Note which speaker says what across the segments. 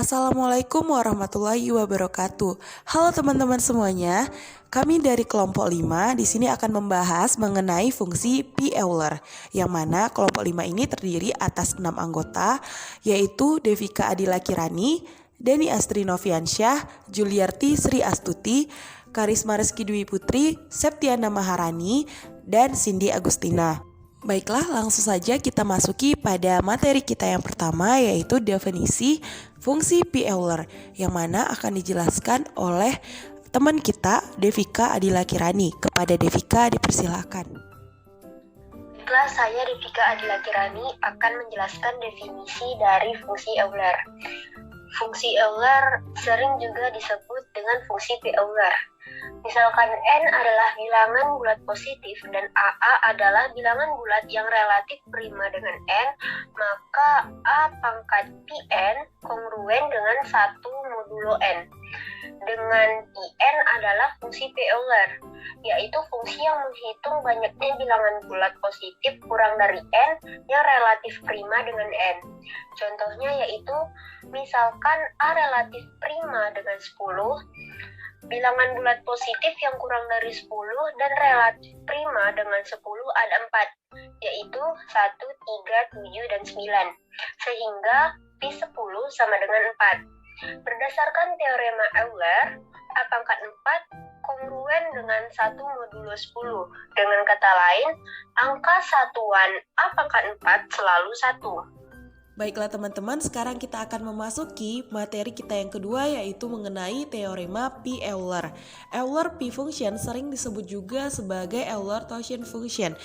Speaker 1: Assalamualaikum warahmatullahi wabarakatuh. Halo teman-teman semuanya. Kami dari kelompok 5 di sini akan membahas mengenai fungsi P-Euler, yang mana kelompok 5 ini terdiri atas 6 anggota, yaitu Devika Adila Kirani, Deni Astri Noviansyah, Juliarti Sri Astuti, Karisma Reski Dwi Putri, Septiana Maharani, dan Cindy Agustina. Baiklah, langsung saja kita masuki pada materi kita yang pertama, yaitu definisi fungsi P-Euler, yang mana akan dijelaskan oleh teman kita, Devika Adila Kirani. Kepada Devika dipersilakan.
Speaker 2: Baiklah, saya Devika Adila Kirani akan menjelaskan definisi dari fungsi Euler. Fungsi Euler sering juga disebut dengan fungsi P-Euler. Misalkan N adalah bilangan bulat positif dan AA adalah bilangan bulat yang relatif prima dengan N, maka A pangkat Pn kongruen dengan 1 modulo N. Dengan In adalah fungsi P-Euler, yaitu fungsi yang menghitung banyaknya bilangan bulat positif kurang dari N yang relatif prima dengan N. Contohnya yaitu, misalkan A relatif prima dengan 10, bilangan bulat positif yang kurang dari 10 dan relatif prima dengan 10 ada 4, yaitu 1, 3, 7, dan 9. Sehingga P10 sama dengan 4. Berdasarkan teorema Euler, A pangkat 4 kongruen dengan 1 modulo 10. Dengan kata lain, angka satuan A pangkat 4 selalu 1.
Speaker 1: Baiklah teman-teman, sekarang kita akan memasuki materi kita yang kedua, yaitu mengenai teorema P-Euler. Euler P-function sering disebut juga sebagai Euler-Taussian function.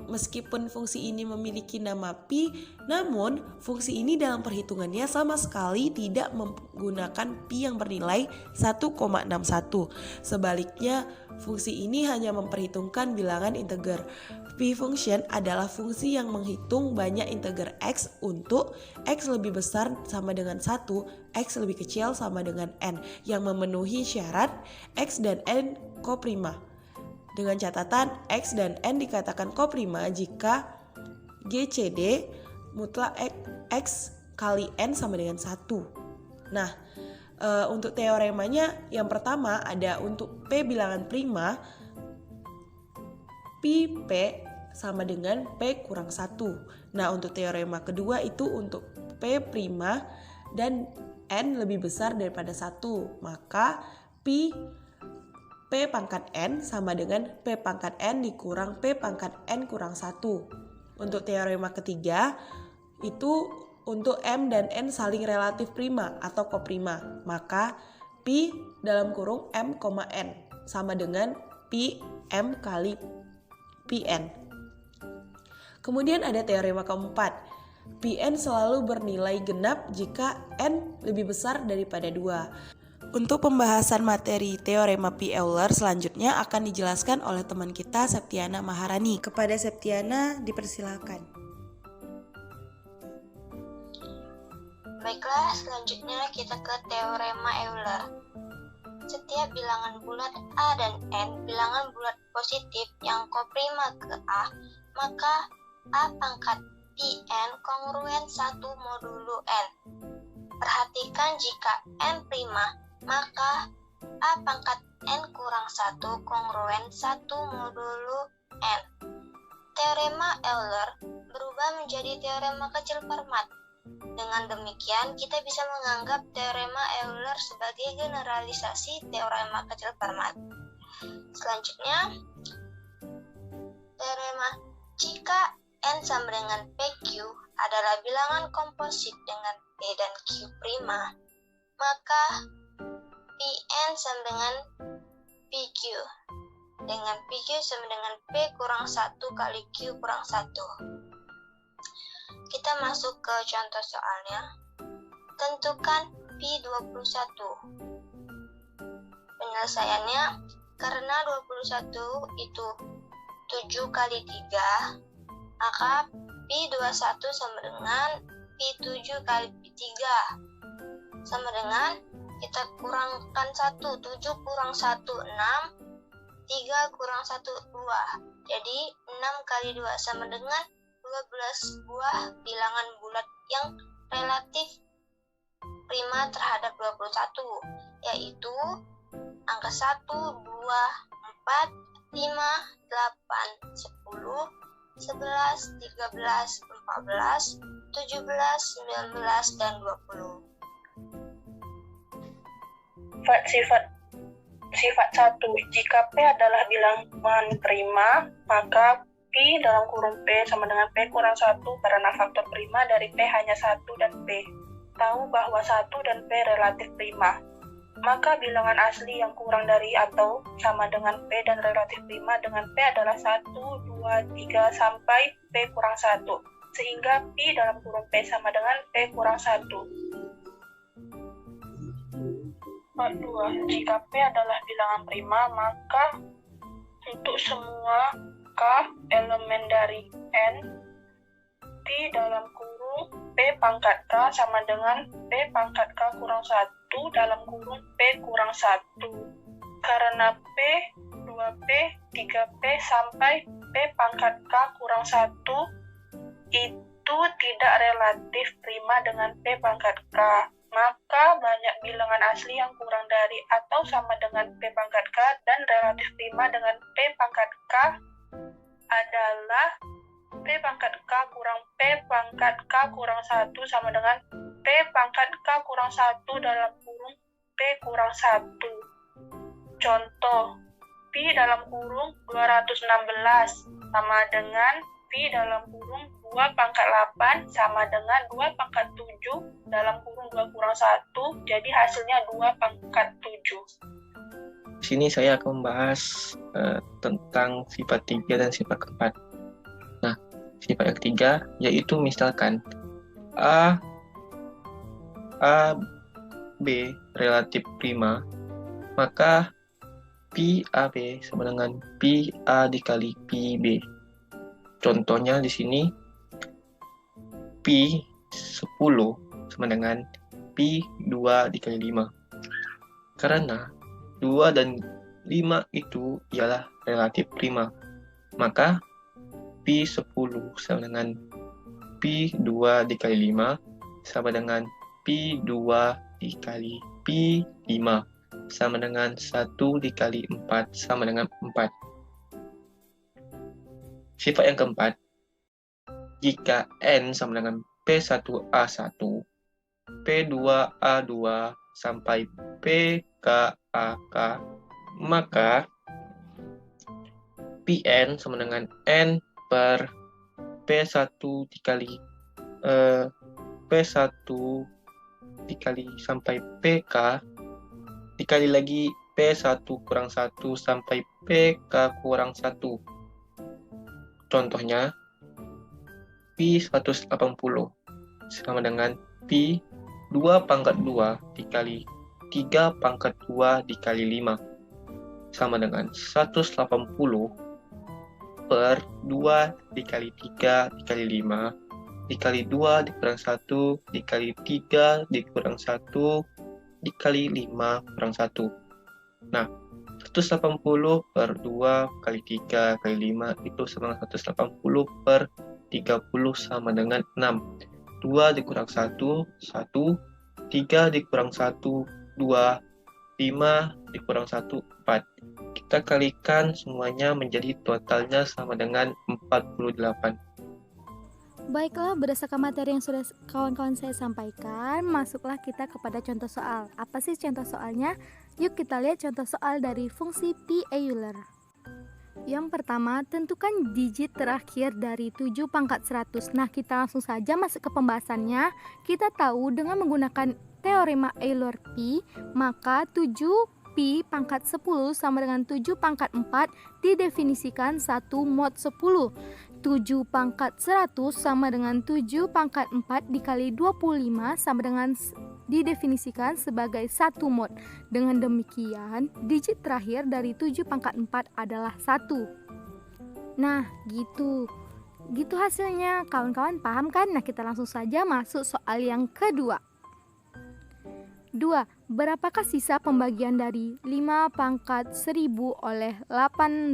Speaker 1: Meskipun fungsi ini memiliki nama P, namun fungsi ini dalam perhitungannya sama sekali tidak menggunakan P yang bernilai 1,61. Sebaliknya, fungsi ini hanya memperhitungkan bilangan integer. P-function adalah fungsi yang menghitung banyak integer x untuk x lebih besar sama dengan 1, x lebih kecil sama dengan n, yang memenuhi syarat x dan n koprima. Dengan catatan x dan n dikatakan koprima jika GCD mutlak x kali n sama dengan 1. Nah, untuk teoremanya yang pertama ada untuk P bilangan prima, P sama dengan P kurang 1. Nah, untuk teorema kedua itu untuk P prima dan N lebih besar daripada 1. Maka P pangkat N sama dengan P pangkat N dikurang P pangkat N kurang 1. Untuk teorema ketiga itu untuk M dan N saling relatif prima atau koprima. Maka P dalam kurung M, N sama dengan P M kali Pn. Kemudian ada teorema keempat. Pn selalu bernilai genap jika n lebih besar daripada 2. Untuk pembahasan materi teorema P-Euler selanjutnya akan dijelaskan oleh teman kita Septiana Maharani. Kepada Septiana dipersilakan.
Speaker 3: Baiklah, selanjutnya kita ke teorema Euler. Setiap bilangan bulat A dan N bilangan bulat positif yang koprima ke A, maka A pangkat Pn kongruen 1 modulo N. Perhatikan jika N prima, maka A pangkat N kurang 1 kongruen 1 modulo N. Teorema Euler berubah menjadi teorema kecil Fermat. Dengan demikian, kita bisa menganggap teorema Euler sebagai generalisasi teorema kecil Fermat. Selanjutnya, teorema jika N sama dengan PQ adalah bilangan komposit dengan P dan Q prima, maka Pn sama dengan PQ. Dengan PQ sama dengan P kurang 1 kali Q kurang 1. Kita masuk ke contoh soalnya. Tentukan P21. Penyelesaiannya, karena 21 itu 7 kali 3, maka P21 sama dengan P7 kali P3. Sama dengan, kita kurangkan 1, 7 kurang 1, 6, 3 kurang 1, 2. Jadi 6 kali 2 sama dengan 12 buah bilangan bulat yang relatif prima terhadap 21, yaitu angka 1, 2, 4, 5, 8, 10, 11, 13, 14, 17, 19, dan 20.
Speaker 4: Sifat 1. Jika P adalah bilangan prima, maka P dalam kurung P sama dengan P kurang 1 karena faktor prima dari P hanya 1 dan P. Tahu bahwa 1 dan P relatif prima. Maka bilangan asli yang kurang dari atau sama dengan P dan relatif prima dengan P adalah 1, 2, 3 sampai P kurang 1. Sehingga P dalam kurung P sama dengan P kurang 1. Part 2. Jika P adalah bilangan prima, maka untuk semua K elemen dari N, P dalam kurung P pangkat K sama dengan P pangkat K kurang 1 dalam kurung P kurang 1. Karena P, 2P, 3P sampai P pangkat K kurang 1 itu tidak relatif prima dengan P pangkat K. Maka banyak bilangan asli yang kurang dari atau sama dengan P pangkat K dan relatif prima dengan P pangkat K adalah P pangkat K kurang P pangkat K kurang 1 sama dengan P pangkat K kurang 1 dalam kurung P kurang 1. Contoh, P dalam kurung 216 sama dengan P dalam kurung 2 pangkat 8 sama dengan 2 pangkat 7 dalam kurung 2 kurang 1, jadi hasilnya 2 pangkat 7.
Speaker 5: Di sini saya akan membahas tentang sifat 3 dan sifat keempat. Nah, sifat yang ketiga yaitu misalkan A, B relatif prima, maka P AB sama dengan P A dikali P B. Contohnya di sini P 10 sama dengan P 2 dikali 5. Karena 2 dan 5 itu ialah relatif prima, maka P 10 sama dengan P 2 dikali 5 sama dengan P 2 dikali P 5 sama dengan 1 dikali 4 sama dengan 4. Sifat yang keempat, jika N sama dengan P1A1, P2A2 sampai PKAK, maka Pn sama dengan N per P1 dikali P1 dikali sampai PK dikali lagi P1 kurang 1 sampai PK kurang 1. Contohnya, P 180 sama dengan P 2 pangkat 2 dikali 3 pangkat 2 dikali 5 sama dengan 180 per 2 dikali 3 dikali 5 dikali 2 dikurang 1 dikali 3 dikurang 1 dikali 5 kurang 1. Nah, 180 per 2 kali 3 kali 5 itu sama dengan 180 per 30 sama dengan 6. 2 dikurang 1, 1. 3 dikurang 1, 2. 5 dikurang 1, 4. Kita kalikan semuanya menjadi totalnya sama dengan 48.
Speaker 6: Baiklah, berdasarkan materi yang sudah kawan-kawan saya sampaikan, masuklah kita kepada contoh soal. Apa sih contoh soalnya? Yuk kita lihat contoh soal dari fungsi P. Euler. Yang pertama, tentukan digit terakhir dari 7 pangkat 100. Nah, kita langsung saja masuk ke pembahasannya. Kita tahu dengan menggunakan teorema Euler P, maka 7P pangkat 10 sama dengan 7 pangkat 4 didefinisikan 1 mod 10. 7 pangkat 100 sama dengan 7 pangkat 4 dikali 25 sama dengan didefinisikan sebagai 1 mod. Dengan demikian, digit terakhir dari 7 pangkat 4 adalah 1. Nah, gitu hasilnya. Kawan-kawan paham kan? Nah, kita langsung saja masuk soal yang kedua. 2. Berapakah sisa pembagian dari 5 pangkat 1000 oleh 18?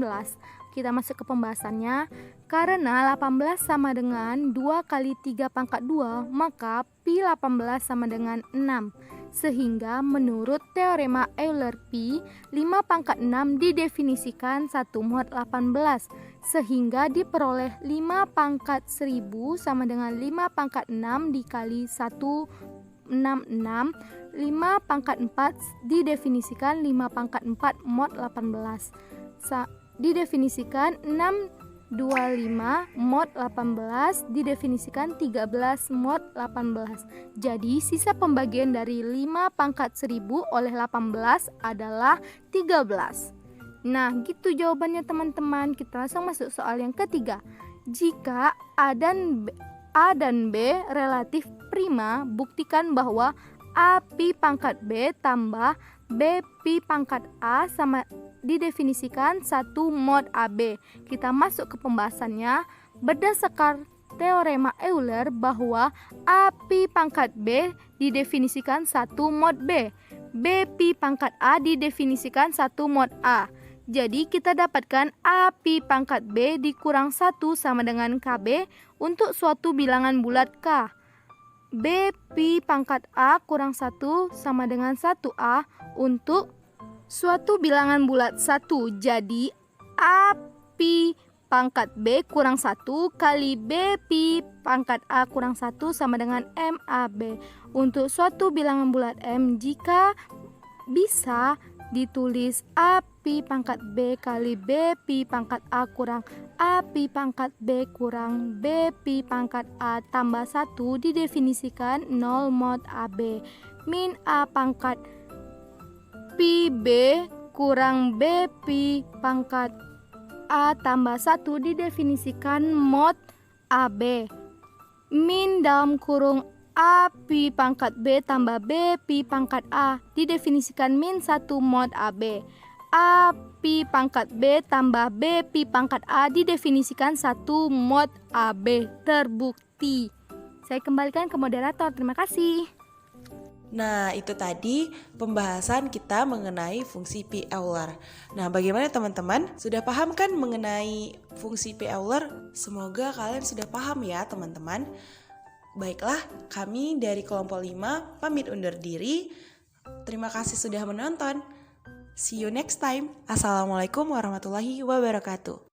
Speaker 6: Kita masuk ke pembahasannya. Karena 18 sama dengan 2 kali 3 pangkat 2, maka pi 18 sama dengan 6. Sehingga menurut teorema Euler-Pi, 5 pangkat 6 didefinisikan 1 mod 18. Sehingga diperoleh 5 pangkat 1000 sama dengan 5 pangkat 6 dikali 166. 5 pangkat 4 didefinisikan 5 pangkat 4 mod 18. Didefinisikan 625 mod 18 didefinisikan 13 mod 18. Jadi sisa pembagian dari 5 pangkat 1000 oleh 18 adalah 13. Nah, gitu jawabannya teman-teman. Kita langsung masuk soal yang ketiga. Jika A dan B relatif prima, buktikan bahwa A pi pangkat B tambah B pi pangkat A sama didefinisikan 1 mod AB. Kita masuk ke pembahasannya. Berdasarkan teorema Euler bahwa A pi pangkat B didefinisikan 1 mod B. B pi pangkat A didefinisikan 1 mod A. Jadi kita dapatkan A pi pangkat B dikurang 1 sama dengan KB untuk suatu bilangan bulat K. B pi pangkat A kurang 1 sama dengan 1A untuk suatu bilangan bulat 1. Jadi A pi pangkat B kurang 1 kali B pi pangkat A kurang 1 sama dengan MAB untuk suatu bilangan bulat M. Jika bisa ditulis A pi pangkat B kali B pi pangkat A kurang A pi pangkat B kurang B pi pangkat A tambah 1 didefinisikan 0 mod AB. Min A pangkat pi B kurang B pi pangkat A tambah 1 didefinisikan mod AB. Min dalam kurung A pi pangkat B tambah B pi pangkat A didefinisikan min 1 mod AB. A pi pangkat B tambah B pi pangkat A didefinisikan 1 mod AB. Terbukti. Saya kembalikan ke moderator. Terima kasih.
Speaker 1: Nah, itu tadi pembahasan kita mengenai fungsi P. Euler. Nah, bagaimana teman-teman? Sudah paham kan mengenai fungsi P. Euler? Semoga kalian sudah paham ya teman-teman. Baiklah, kami dari kelompok 5 pamit undur diri. Terima kasih sudah menonton. See you next time. Assalamualaikum warahmatullahi wabarakatuh.